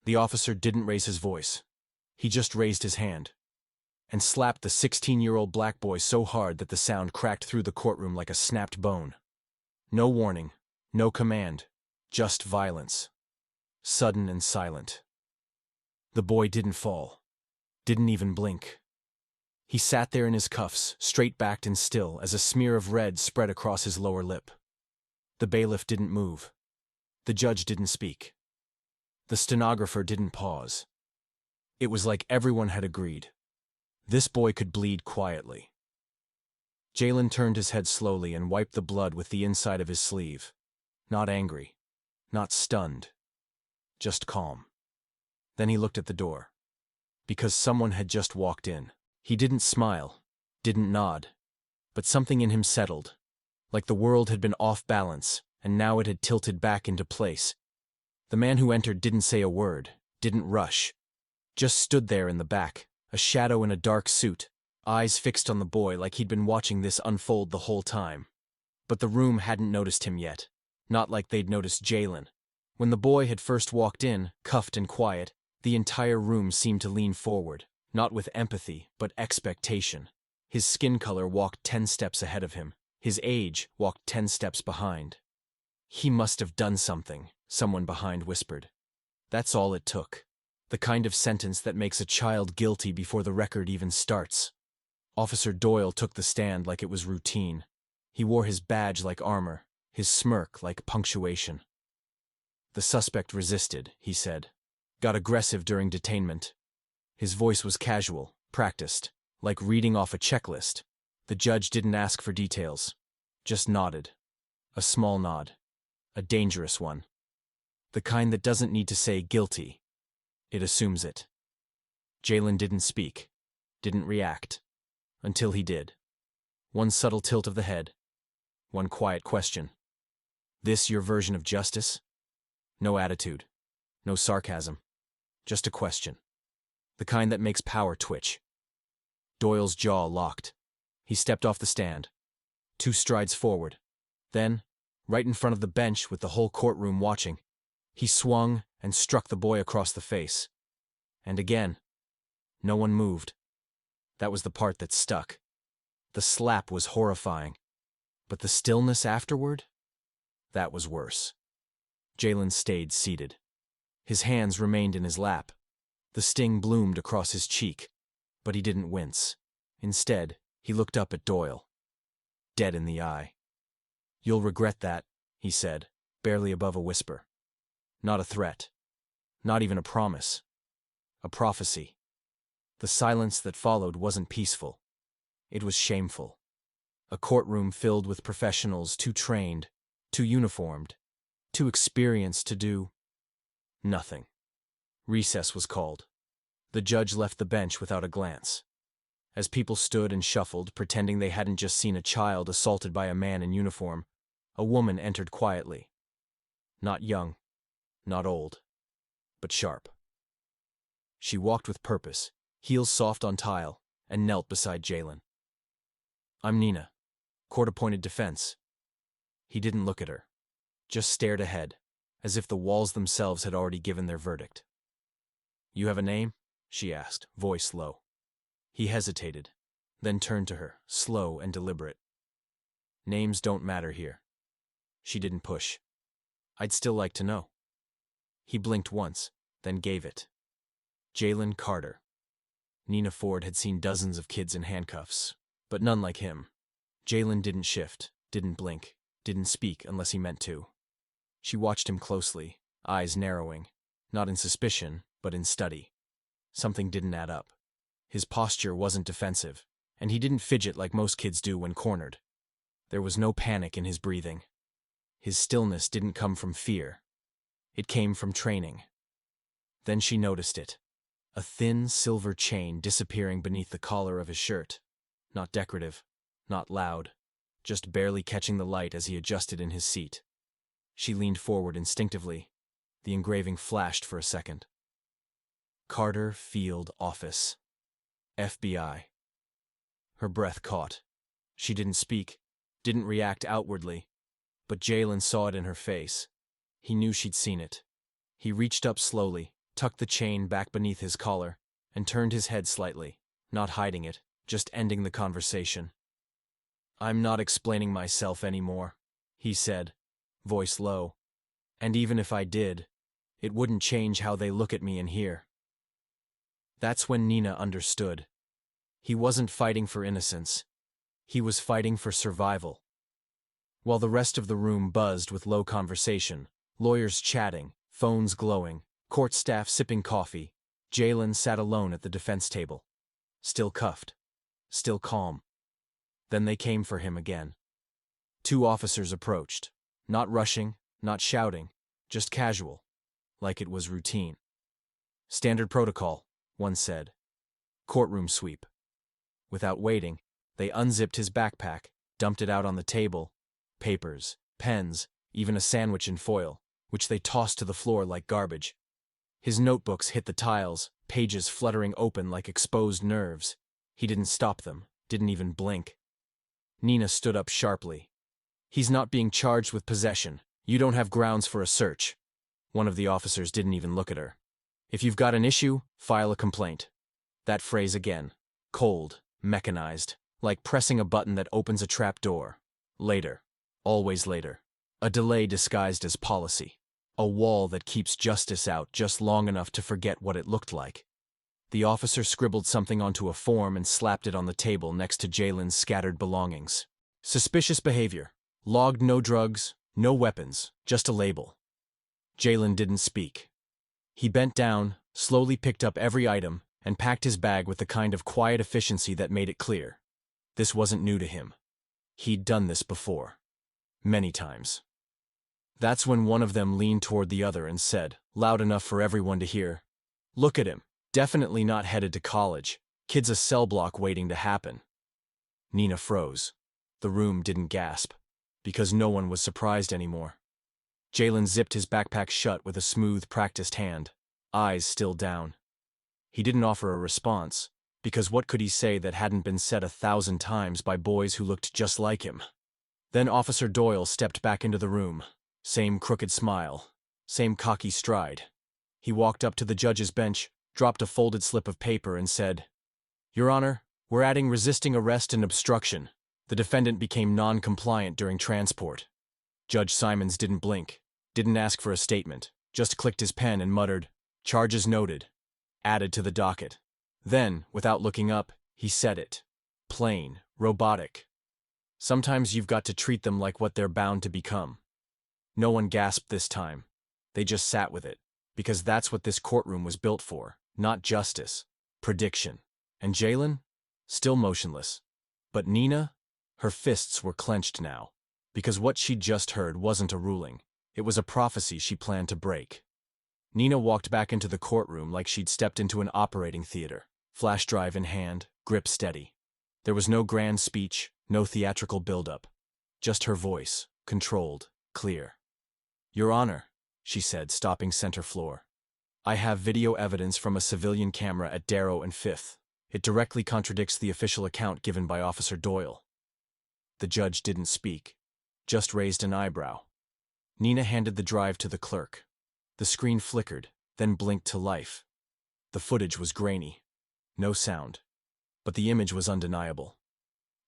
The officer didn't raise his voice. He just raised his hand and slapped the 16-year-old black boy so hard that the sound cracked through the courtroom like a snapped bone. No warning, no command, just violence. Sudden and silent. The boy didn't fall. Didn't even blink. He sat there in his cuffs, straight-backed and still, as a smear of red spread across his lower lip. The bailiff didn't move. The judge didn't speak. The stenographer didn't pause. It was like everyone had agreed. This boy could bleed quietly. Jalen turned his head slowly and wiped the blood with the inside of his sleeve. Not angry. Not stunned. Just calm. Then he looked at the door. Because someone had just walked in. He didn't smile, didn't nod, but something in him settled, like the world had been off balance, and now it had tilted back into place. The man who entered didn't say a word, didn't rush, just stood there in the back, a shadow in a dark suit, eyes fixed on the boy like he'd been watching this unfold the whole time. But the room hadn't noticed him yet, not like they'd noticed Jalen. When the boy had first walked in, cuffed and quiet, the entire room seemed to lean forward. Not with empathy, but expectation. His skin color walked 10 steps ahead of him. His age walked 10 steps behind. He must have done something, someone behind whispered. That's all it took. The kind of sentence that makes a child guilty before the record even starts. Officer Doyle took the stand like it was routine. He wore his badge like armor, his smirk like punctuation. The suspect resisted, he said. Got aggressive during detainment. His voice was casual, practiced, like reading off a checklist. The judge didn't ask for details, just nodded. A small nod. A dangerous one. The kind that doesn't need to say guilty. It assumes it. Jalen didn't speak, didn't react, until he did. One subtle tilt of the head. One quiet question. This your version of justice? No attitude. No sarcasm. Just a question. The kind that makes power twitch. Doyle's jaw locked. He stepped off the stand. 2 strides forward. Then, right in front of the bench with the whole courtroom watching, he swung and struck the boy across the face. And again. No one moved. That was the part that stuck. The slap was horrifying. But the stillness afterward? That was worse. Jalen stayed seated. His hands remained in his lap. The sting bloomed across his cheek, but he didn't wince. Instead, he looked up at Doyle. Dead in the eye. You'll regret that, he said, barely above a whisper. Not a threat. Not even a promise. A prophecy. The silence that followed wasn't peaceful. It was shameful. A courtroom filled with professionals too trained, too uniformed, too experienced to do nothing. Recess was called. The judge left the bench without a glance. As people stood and shuffled, pretending they hadn't just seen a child assaulted by a man in uniform, a woman entered quietly. Not young, not old, but sharp. She walked with purpose, heels soft on tile, and knelt beside Jalen. I'm Nina, court-appointed defense. He didn't look at her, just stared ahead, as if the walls themselves had already given their verdict. You have a name? She asked, voice low. He hesitated, then turned to her, slow and deliberate. Names don't matter here. She didn't push. I'd still like to know. He blinked once, then gave it. Jalen Carter. Nina Ford had seen dozens of kids in handcuffs, but none like him. Jalen didn't shift, didn't blink, didn't speak unless he meant to. She watched him closely, eyes narrowing, not in suspicion, but in study. Something didn't add up. His posture wasn't defensive, and he didn't fidget like most kids do when cornered. There was no panic in his breathing. His stillness didn't come from fear. It came from training. Then she noticed it. A thin silver chain disappearing beneath the collar of his shirt. Not decorative, not loud, just barely catching the light as he adjusted in his seat. She leaned forward instinctively. The engraving flashed for a second. Carter Field Office. FBI. Her breath caught. She didn't speak, didn't react outwardly, but Jalen saw it in her face. He knew she'd seen it. He reached up slowly, tucked the chain back beneath his collar, and turned his head slightly, not hiding it, just ending the conversation. "I'm not explaining myself anymore," he said, voice low. "And even if I did, it wouldn't change how they look at me in here." That's when Nina understood. He wasn't fighting for innocence. He was fighting for survival. While the rest of the room buzzed with low conversation, lawyers chatting, phones glowing, court staff sipping coffee, Jalen sat alone at the defense table. Still cuffed. Still calm. Then they came for him again. 2 officers approached. Not rushing, not shouting, just casual. Like it was routine. "Standard protocol," one said. "Courtroom sweep." Without waiting, they unzipped his backpack, dumped it out on the table. Papers, pens, even a sandwich in foil, which they tossed to the floor like garbage. His notebooks hit the tiles, pages fluttering open like exposed nerves. He didn't stop them, didn't even blink. Nina stood up sharply. "He's not being charged with possession. You don't have grounds for a search." One of the officers didn't even look at her. "If you've got an issue, file a complaint." That phrase again. Cold, mechanized, like pressing a button that opens a trap door. Later. Always later. A delay disguised as policy. A wall that keeps justice out just long enough to forget what it looked like. The officer scribbled something onto a form and slapped it on the table next to Jalen's scattered belongings. "Suspicious behavior. Logged no drugs, no weapons, just a label." Jalen didn't speak. He bent down, slowly picked up every item, and packed his bag with the kind of quiet efficiency that made it clear. This wasn't new to him. He'd done this before. Many times. That's when one of them leaned toward the other and said, loud enough for everyone to hear, "Look at him. Definitely not headed to college. Kid's a cell block waiting to happen." Nina froze. The room didn't gasp, because no one was surprised anymore. Jalen zipped his backpack shut with a smooth, practiced hand, eyes still down. He didn't offer a response, because what could he say that hadn't been said 1,000 times by boys who looked just like him? Then Officer Doyle stepped back into the room. Same crooked smile, same cocky stride. He walked up to the judge's bench, dropped a folded slip of paper and said, "Your Honor, we're adding resisting arrest and obstruction. The defendant became non-compliant during transport." Judge Simons didn't blink, didn't ask for a statement, just clicked his pen and muttered, "Charges noted." Added to the docket. Then, without looking up, he said it. Plain, robotic. Sometimes you've got to treat them like what they're bound to become. No one gasped this time. They just sat with it, because that's what this courtroom was built for, not justice, prediction. And Jalen? Still motionless. But Nina? Her fists were clenched now, because what she'd just heard wasn't a ruling. It was a prophecy she planned to break. Nina walked back into the courtroom like she'd stepped into an operating theater, flash drive in hand, grip steady. There was no grand speech, no theatrical build-up. Just her voice, controlled, clear. "Your Honor," she said, stopping center floor. "I have video evidence from a civilian camera at Darrow and 5th. It directly contradicts the official account given by Officer Doyle." The judge didn't speak, just raised an eyebrow. Nina handed the drive to the clerk. The screen flickered, then blinked to life. The footage was grainy. No sound. But the image was undeniable.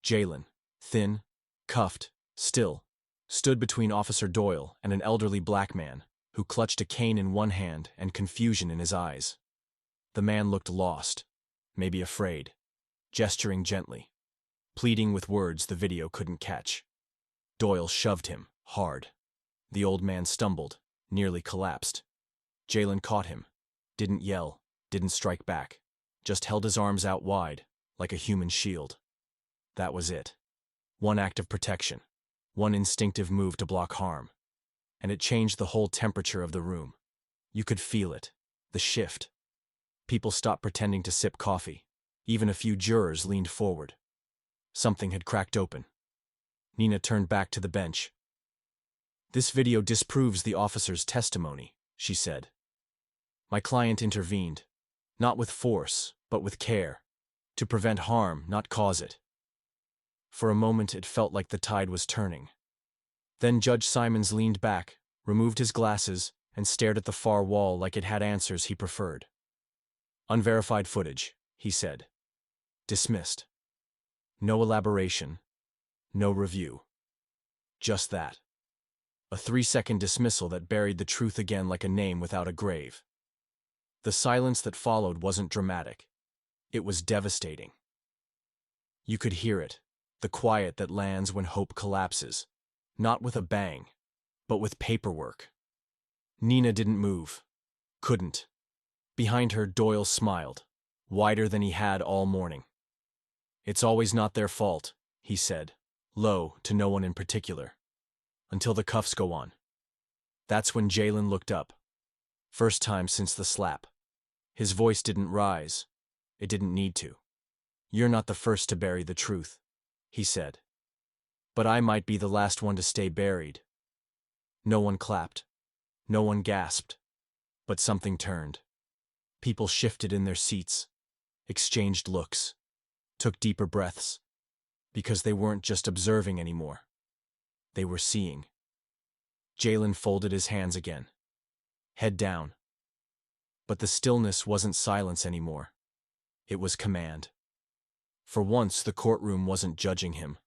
Jalen, thin, cuffed, still, stood between Officer Doyle and an elderly black man who clutched a cane in one hand and confusion in his eyes. The man looked lost, maybe afraid, gesturing gently, pleading with words the video couldn't catch. Doyle shoved him, hard. The old man stumbled, nearly collapsed. Jalen caught him, didn't yell, didn't strike back, just held his arms out wide, like a human shield. That was it. One act of protection, one instinctive move to block harm. And it changed the whole temperature of the room. You could feel it, the shift. People stopped pretending to sip coffee. Even a few jurors leaned forward. Something had cracked open. Nina turned back to the bench. "This video disproves the officer's testimony," she said. "My client intervened, not with force, but with care, to prevent harm, not cause it." For a moment it felt like the tide was turning. Then Judge Simons leaned back, removed his glasses, and stared at the far wall like it had answers he preferred. Unverified footage, he said. Dismissed. No elaboration. No review. Just that. A 3-second dismissal that buried the truth again like a name without a grave. The silence that followed wasn't dramatic. It was devastating. You could hear it, the quiet that lands when hope collapses, not with a bang, but with paperwork. Nina didn't move. Couldn't. Behind her, Doyle smiled, wider than he had all morning. It's always not their fault, he said, low, to no one in particular. Until the cuffs go on. That's when Jalen looked up. First time since the slap. His voice didn't rise. It didn't need to. You're not the first to bury the truth, he said. But I might be the last one to stay buried. No one clapped. No one gasped. But something turned. People shifted in their seats, exchanged looks, took deeper breaths, because they weren't just observing anymore. They were seeing. Jalen folded his hands again. Head down. But the stillness wasn't silence anymore. It was command. For once, the courtroom wasn't judging him.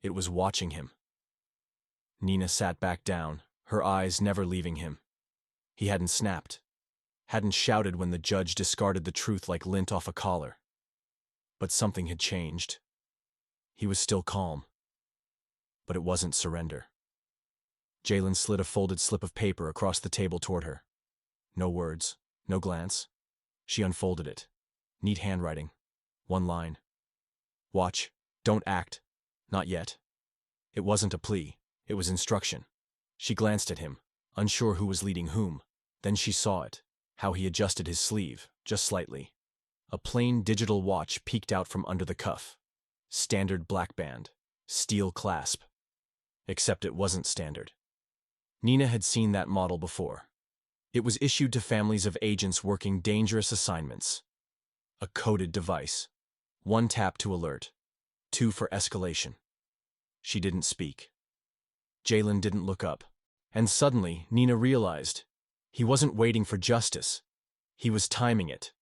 It was watching him. Nina sat back down, her eyes never leaving him. He hadn't snapped. Hadn't shouted when the judge discarded the truth like lint off a collar. But something had changed. He was still calm. But it wasn't surrender. Jalen slid a folded slip of paper across the table toward her. No words, no glance. She unfolded it. Neat handwriting. One line. Watch. Don't act. Not yet. It wasn't a plea. It was instruction. She glanced at him, unsure who was leading whom. Then she saw it. How he adjusted his sleeve, just slightly. A plain digital watch peeked out from under the cuff. Standard black band. Steel clasp. Except it wasn't standard. Nina had seen that model before. It was issued to families of agents working dangerous assignments. A coded device. 1 tap to alert. 2 for escalation. She didn't speak. Jalen didn't look up. And suddenly, Nina realized. He wasn't waiting for justice. He was timing it.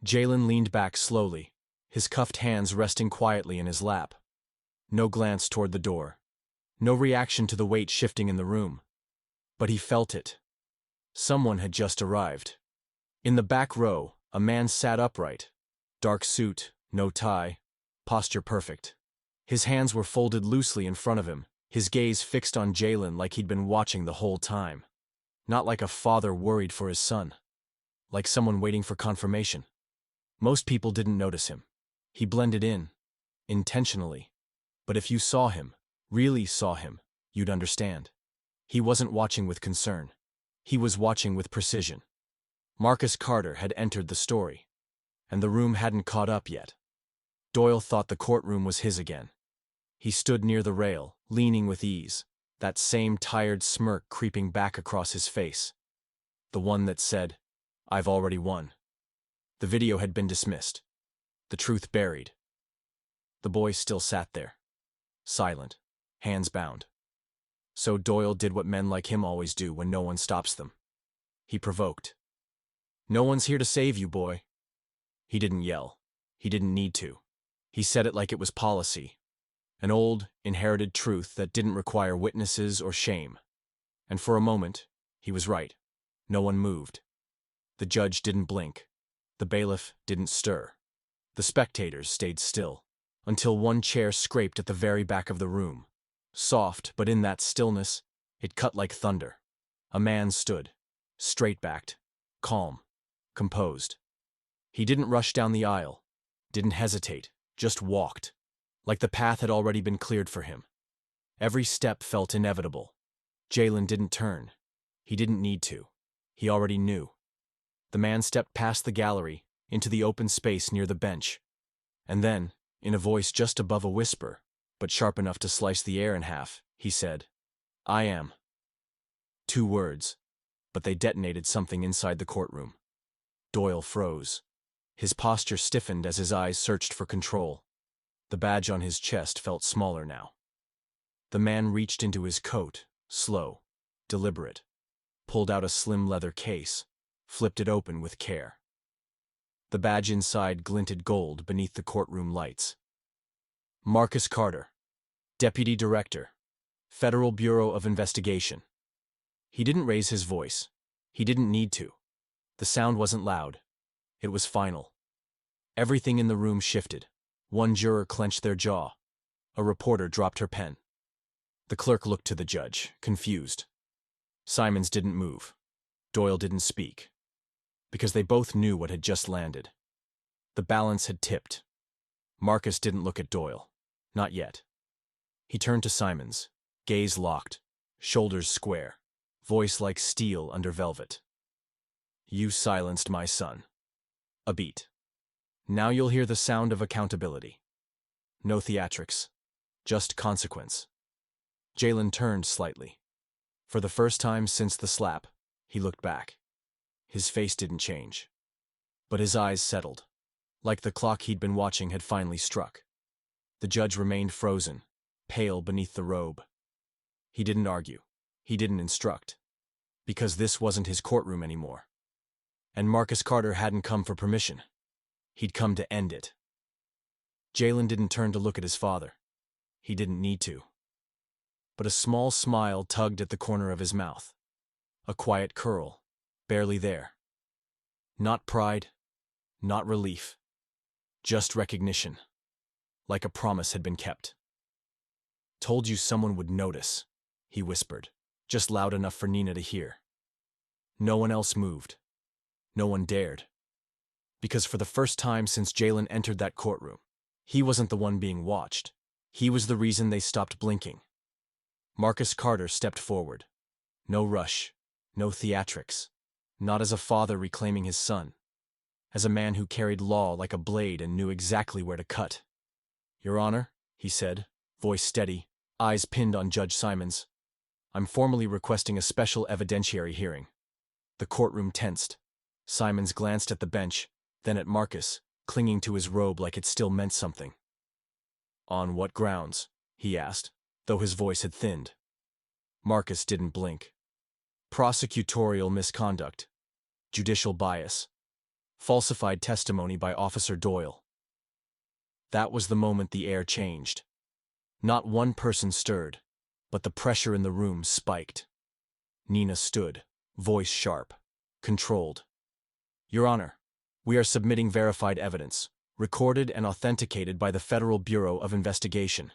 Jalen leaned back slowly, his cuffed hands resting quietly in his lap. No glance toward the door. No reaction to the weight shifting in the room. But he felt it. Someone had just arrived. In the back row, a man sat upright. Dark suit, no tie, posture perfect. His hands were folded loosely in front of him, his gaze fixed on Jalen like he'd been watching the whole time. Not like a father worried for his son. Like someone waiting for confirmation. Most people didn't notice him. He blended in. Intentionally. But if you saw him, really saw him, you'd understand. He wasn't watching with concern. He was watching with precision. Marcus Carter had entered the story. And the room hadn't caught up yet. Doyle thought the courtroom was his again. He stood near the rail, leaning with ease, that same tired smirk creeping back across his face. The one that said, "I've already won." The video had been dismissed. The truth buried. The boy still sat there. Silent, hands bound. So Doyle did what men like him always do when no one stops them. He provoked. "No one's here to save you, boy." He didn't yell. He didn't need to. He said it like it was policy. An old, inherited truth that didn't require witnesses or shame. And for a moment, he was right. No one moved. The judge didn't blink. The bailiff didn't stir. The spectators stayed still, until one chair scraped at the very back of the room. Soft, but in that stillness, it cut like thunder. A man stood, straight-backed, calm, composed. He didn't rush down the aisle, didn't hesitate, just walked, like the path had already been cleared for him. Every step felt inevitable. Jalen didn't turn. He didn't need to. He already knew. The man stepped past the gallery, into the open space near the bench. And then, in a voice just above a whisper, but sharp enough to slice the air in half, he said, "I am." 2 words, but they detonated something inside the courtroom. Doyle froze. His posture stiffened as his eyes searched for control. The badge on his chest felt smaller now. The man reached into his coat, slow, deliberate. pulled out a slim leather case, flipped it open with care. The badge inside glinted gold beneath the courtroom lights. Marcus Carter, Deputy Director, Federal Bureau of Investigation. He didn't raise his voice. He didn't need to. The sound wasn't loud. It was final. Everything in the room shifted. One juror clenched their jaw. A reporter dropped her pen. The clerk looked to the judge, confused. Simons didn't move. Doyle didn't speak. Because they both knew what had just landed. The balance had tipped. Marcus didn't look at Doyle. Not yet. He turned to Simons, gaze locked, shoulders square, voice like steel under velvet. "You silenced my son." A beat. "Now you'll hear the sound of accountability. No theatrics. Just consequence." Jalen turned slightly. For the first time since the slap, he looked back. His face didn't change. But his eyes settled, like the clock he'd been watching had finally struck. The judge remained frozen, pale beneath the robe. He didn't argue. He didn't instruct. Because this wasn't his courtroom anymore. And Marcus Carter hadn't come for permission. He'd come to end it. Jalen didn't turn to look at his father. He didn't need to. But a small smile tugged at the corner of his mouth. A quiet curl, barely there. Not pride, not relief. Just recognition. Like a promise had been kept. "Told you someone would notice," he whispered, just loud enough for Nina to hear. No one else moved. No one dared. Because for the first time since Jalen entered that courtroom, he wasn't the one being watched. He was the reason they stopped blinking. Marcus Carter stepped forward. No rush, no theatrics. Not as a father reclaiming his son. As a man who carried law like a blade and knew exactly where to cut. "Your Honor," he said, voice steady, eyes pinned on Judge Simons. "I'm formally requesting a special evidentiary hearing." The courtroom tensed. Simons glanced at the bench, then at Marcus, clinging to his robe like it still meant something. "On what grounds?" he asked, though his voice had thinned. Marcus didn't blink. "Prosecutorial misconduct. Judicial bias. Falsified testimony by Officer Doyle." That was the moment the air changed. Not one person stirred, but the pressure in the room spiked. Nina stood, voice sharp, controlled. "Your Honor, we are submitting verified evidence, recorded and authenticated by the Federal Bureau of Investigation.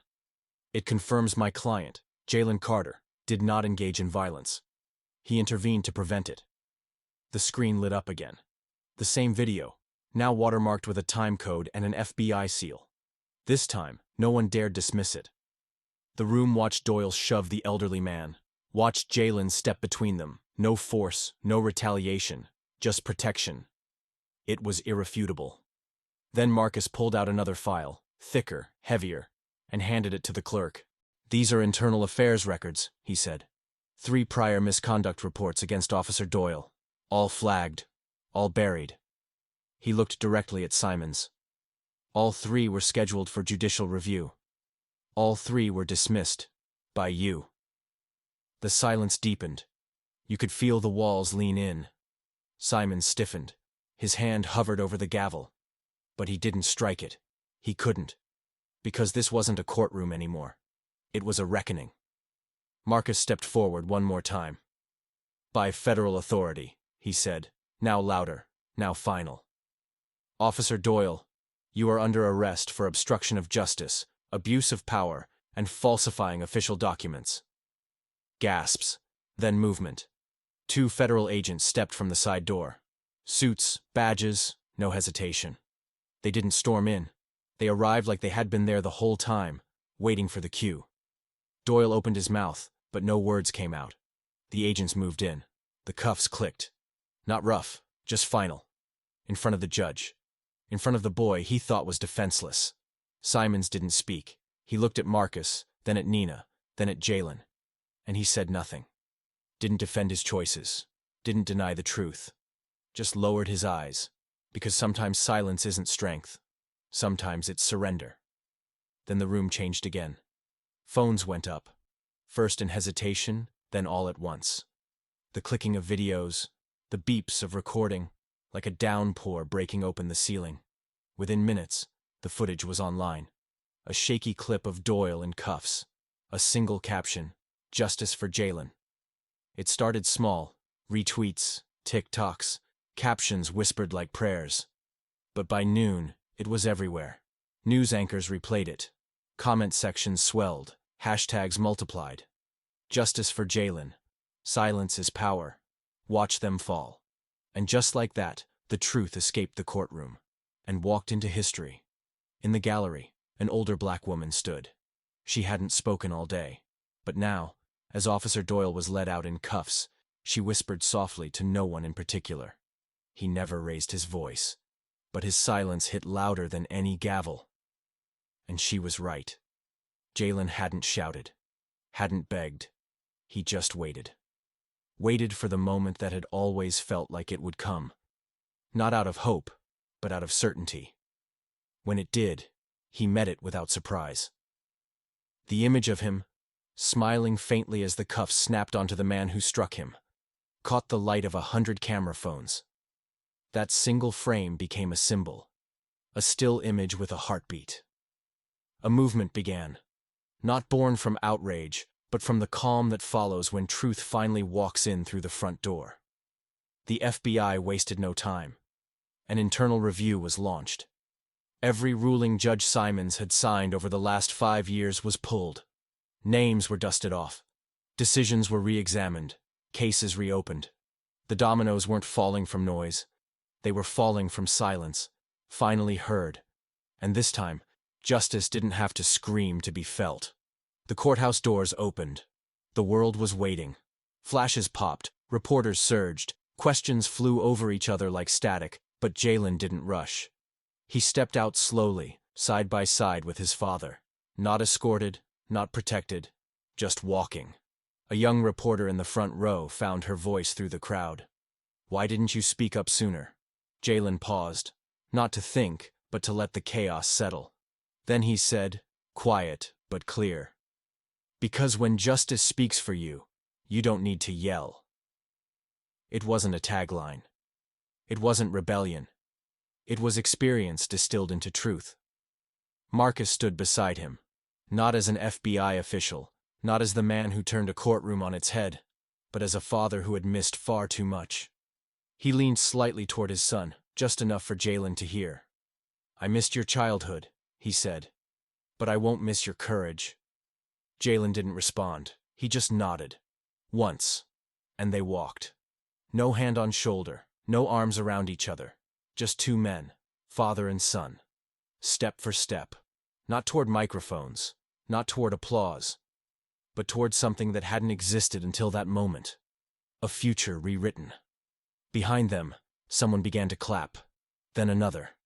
It confirms my client, Jalen Carter, did not engage in violence. He intervened to prevent it." The screen lit up again. The same video, now watermarked with a time code and an FBI seal. This time, no one dared dismiss it. The room watched Doyle shove the elderly man, watched Jalen step between them. No force, no retaliation, just protection. It was irrefutable. Then Marcus pulled out another file, thicker, heavier, and handed it to the clerk. "These are internal affairs records," he said. 3 prior misconduct reports against Officer Doyle. All flagged. All buried. He looked directly at Simons. All 3 were scheduled for judicial review. All 3 were dismissed. By you. The silence deepened. You could feel the walls lean in. Simons stiffened. His hand hovered over the gavel. But he didn't strike it. He couldn't. Because this wasn't a courtroom anymore. It was a reckoning. Marcus stepped forward one more time. "By federal authority," he said, now louder, now final. "Officer Doyle, you are under arrest for obstruction of justice, abuse of power, and falsifying official documents." Gasps, then movement. 2 federal agents stepped from the side door. Suits, badges, no hesitation. They didn't storm in. They arrived like they had been there the whole time, waiting for the cue. Doyle opened his mouth, but no words came out. The agents moved in. The cuffs clicked. Not rough, just final. In front of the judge. In front of the boy he thought was defenseless. Simons didn't speak. He looked at Marcus, then at Nina, then at Jalen. And he said nothing. Didn't defend his choices. Didn't deny the truth. Just lowered his eyes. Because sometimes silence isn't strength. Sometimes it's surrender. Then the room changed again. Phones went up. First in hesitation, then all at once. The clicking of videos, the beeps of recording, like a downpour breaking open the ceiling. Within minutes, the footage was online. A shaky clip of Doyle in cuffs. A single caption, "Justice for Jalen." It started small, retweets, TikToks, captions whispered like prayers. But by noon, it was everywhere. News anchors replayed it. Comment sections swelled, hashtags multiplied. Justice for Jalen. Silence is power. Watch them fall. And just like that, the truth escaped the courtroom and walked into history. In the gallery, an older black woman stood. She hadn't spoken all day, but now, as Officer Doyle was led out in cuffs, she whispered softly to no one in particular. He never raised his voice, but his silence hit louder than any gavel. And she was right. Jalen hadn't shouted, hadn't begged. He just waited. Waited for the moment that had always felt like it would come. Not out of hope, but out of certainty. When it did, he met it without surprise. The image of him, smiling faintly as the cuffs snapped onto the man who struck him, caught the light of 100 camera phones. That single frame became a symbol, a still image with a heartbeat. A movement began, not born from outrage, but from the calm that follows when truth finally walks in through the front door. The FBI wasted no time. An internal review was launched. Every ruling Judge Simons had signed over the last 5 years was pulled. Names were dusted off. Decisions were re-examined. Cases reopened. The dominoes weren't falling from noise. They were falling from silence, finally heard. And this time, justice didn't have to scream to be felt. The courthouse doors opened. The world was waiting. Flashes popped, reporters surged, questions flew over each other like static, but Jalen didn't rush. He stepped out slowly, side by side with his father. Not escorted, not protected, just walking. A young reporter in the front row found her voice through the crowd. "Why didn't you speak up sooner?" Jalen paused, not to think, but to let the chaos settle. Then he said, quiet but clear, "Because when justice speaks for you, you don't need to yell." It wasn't a tagline. It wasn't rebellion. It was experience distilled into truth. Marcus stood beside him, not as an FBI official, not as the man who turned a courtroom on its head, but as a father who had missed far too much. He leaned slightly toward his son, just enough for Jalen to hear. "I missed your childhood," he said, "but I won't miss your courage." Jalen didn't respond. He just nodded. Once. And they walked. No hand on shoulder, no arms around each other. Just two men, father and son. Step for step. Not toward microphones, not toward applause, but toward something that hadn't existed until that moment. A future rewritten. Behind them, someone began to clap. Then another.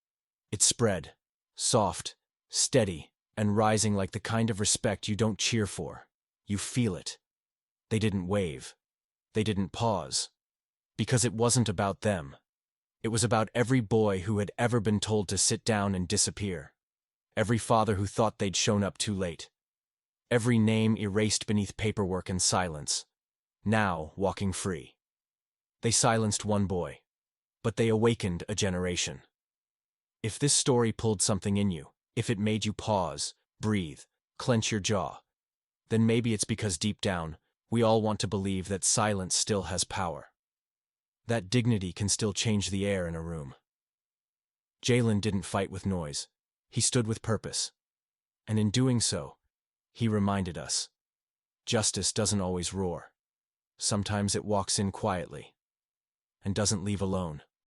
It spread. Soft, steady, and rising like the kind of respect you don't cheer for. You feel it. They didn't wave. They didn't pause. Because it wasn't about them. It was about every boy who had ever been told to sit down and disappear. Every father who thought they'd shown up too late. Every name erased beneath paperwork and silence. Now walking free. They silenced one boy, but they awakened a generation. If this story pulled something in you, if it made you pause, breathe, clench your jaw, then maybe it's because deep down, we all want to believe that silence still has power. That dignity can still change the air in a room. Jalen didn't fight with noise. He stood with purpose. And in doing so, he reminded us. Justice doesn't always roar. Sometimes it walks in quietly and doesn't leave alone.